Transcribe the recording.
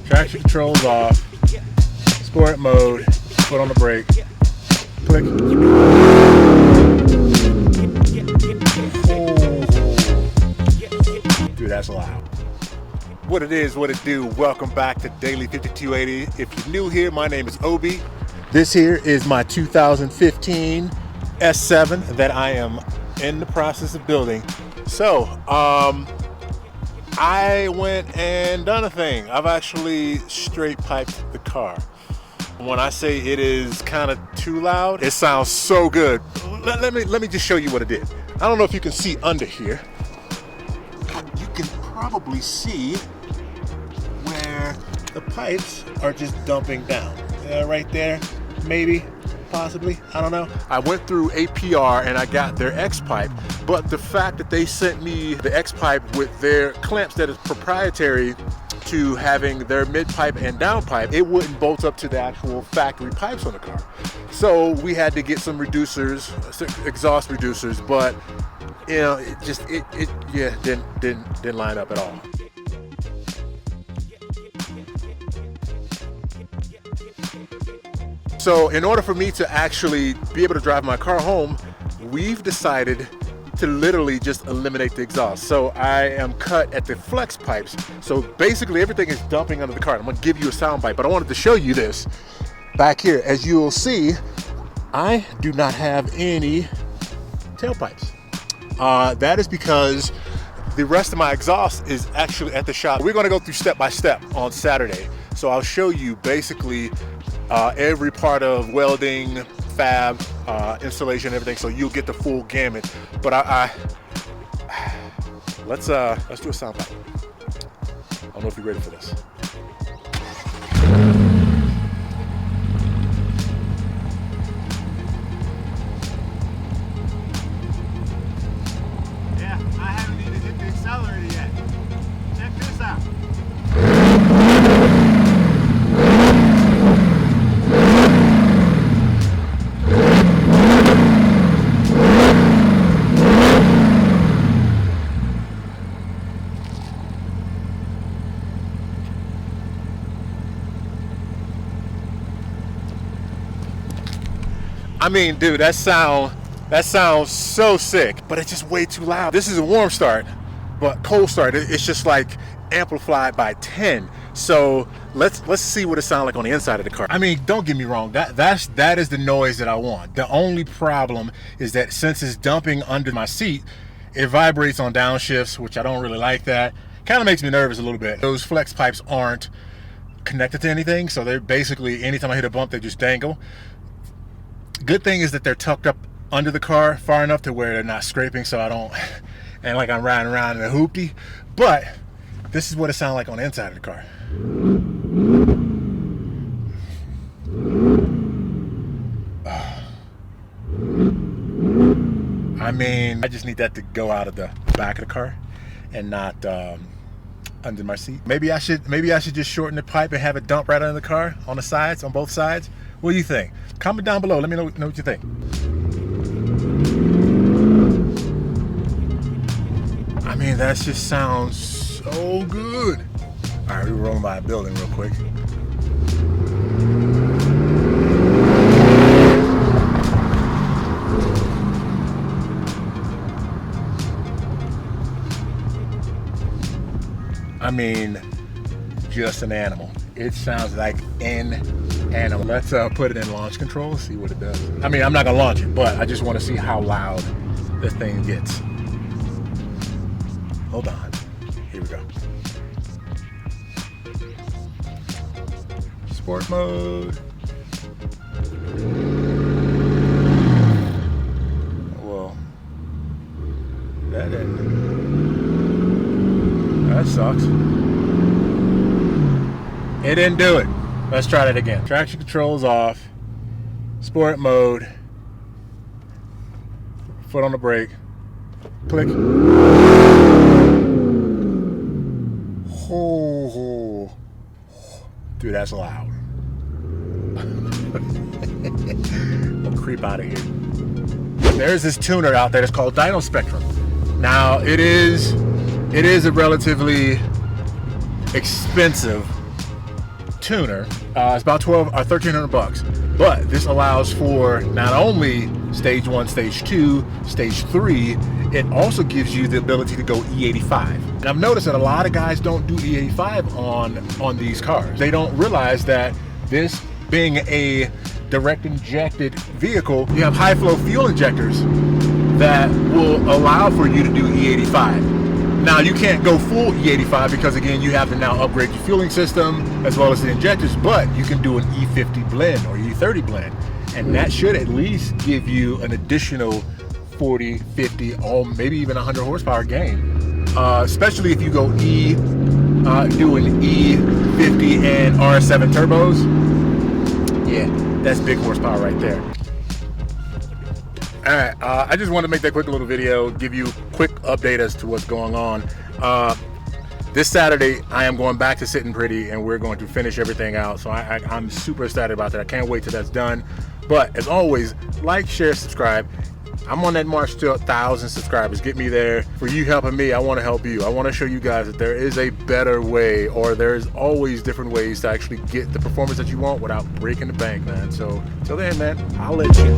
Traction controls off. Sport mode. Foot on the brake. Click. Oh. Dude, that's loud. What it is, what it do. Welcome back to Daily 5280. If you're new here, my name is Obi. This here is my 2015 S7 that I am in the process of building. So, I went and done a thing. I've actually straight piped the car. When I say it is kind of too loud, it sounds so good. Let me just show you what it did. I don't know if you can see under here. You can probably see where the pipes are just dumping down. Right there, maybe, possibly, I don't know. I went through APR and I got their X pipe, but the fact that they sent me the X pipe with their clamps that is proprietary to having their mid pipe and down pipe, it wouldn't bolt up to the actual factory pipes on the car. So we had to get some reducers, exhaust reducers, but you know, it didn't line up at all. So in order for me to actually be able to drive my car home, we've decided to literally just eliminate the exhaust. So I am cut at the flex pipes. So basically everything is dumping under the car. I'm gonna give you a sound bite, but I wanted to show you this back here. As you will see, I do not have any tailpipes. That is because the rest of my exhaust is actually at the shop. We're gonna go through step by step on Saturday. So I'll show you basically every part of welding, fab, installation, everything, so you'll get the full gamut. But let's do a sound bite. I don't know if you're ready for this. Yeah, I haven't even hit the accelerator yet. Check this out. I mean, dude, that sounds so sick, but it's just way too loud. This is a warm start, but cold start, it's just like amplified by 10. So let's see what it sounds like on the inside of the car. I mean, don't get me wrong, that is the noise that I want. The only problem is that since it's dumping under my seat, it vibrates on downshifts, which I don't really like that. Kind of makes me nervous a little bit. Those flex pipes aren't connected to anything, so they're basically, anytime I hit a bump, they just dangle. Good thing is that they're tucked up under the car far enough to where they're not scraping, so I don't, and like I'm riding around in a hoopty. But this is what it sounds like on the inside of the car. I mean, I just need that to go out of the back of the car and not under my seat. Maybe I should just shorten the pipe and have it dump right under the car on the sides, on both sides. What do you think? Comment down below. Let me know what you think. I mean, that just sounds so good. All right, we're rolling by a building real quick. I mean, just an animal. It sounds like an animal. Let's put it in launch control, see what it does. I mean, I'm not gonna launch it, but I just want to see how loud this thing gets. Hold on, here we go. Sport mode. Well, that didn't. That sucks. It didn't do it. Let's try that again. Traction controls off. Sport mode. Foot on the brake. Click. Oh, dude, that's loud. I'll creep out of here. There's this tuner out there that's called Dyno Spectrum. Now, it is a relatively expensive tuner. It's about 12 or 1,300 bucks. But this allows for not only stage 1, stage 2, stage 3, it also gives you the ability to go E85. And I've noticed that a lot of guys don't do E85 on these cars. They don't realize that this being a direct injected vehicle, you have high flow fuel injectors that will allow for you to do E85. Now you can't go full E85 because again you have to now upgrade your fueling system as well as the injectors, but you can do an E50 blend or E30 blend, and that should at least give you an additional 40, 50, or maybe even 100 horsepower gain, especially if you go doing E50 and R7 turbos. Yeah, that's big horsepower right there. All right, I just wanted to make that quick little video, give you a quick update as to what's going on. This Saturday, I am going back to Sittin Pretty, and we're going to finish everything out. So I'm super excited about that. I can't wait till that's done. But as always, like, share, subscribe. I'm on that march to 1,000 subscribers. Get me there. For you helping me, I want to help you. I want to show you guys that there is a better way, or there's always different ways to actually get the performance that you want without breaking the bank, man. So till then, man, I'll let you.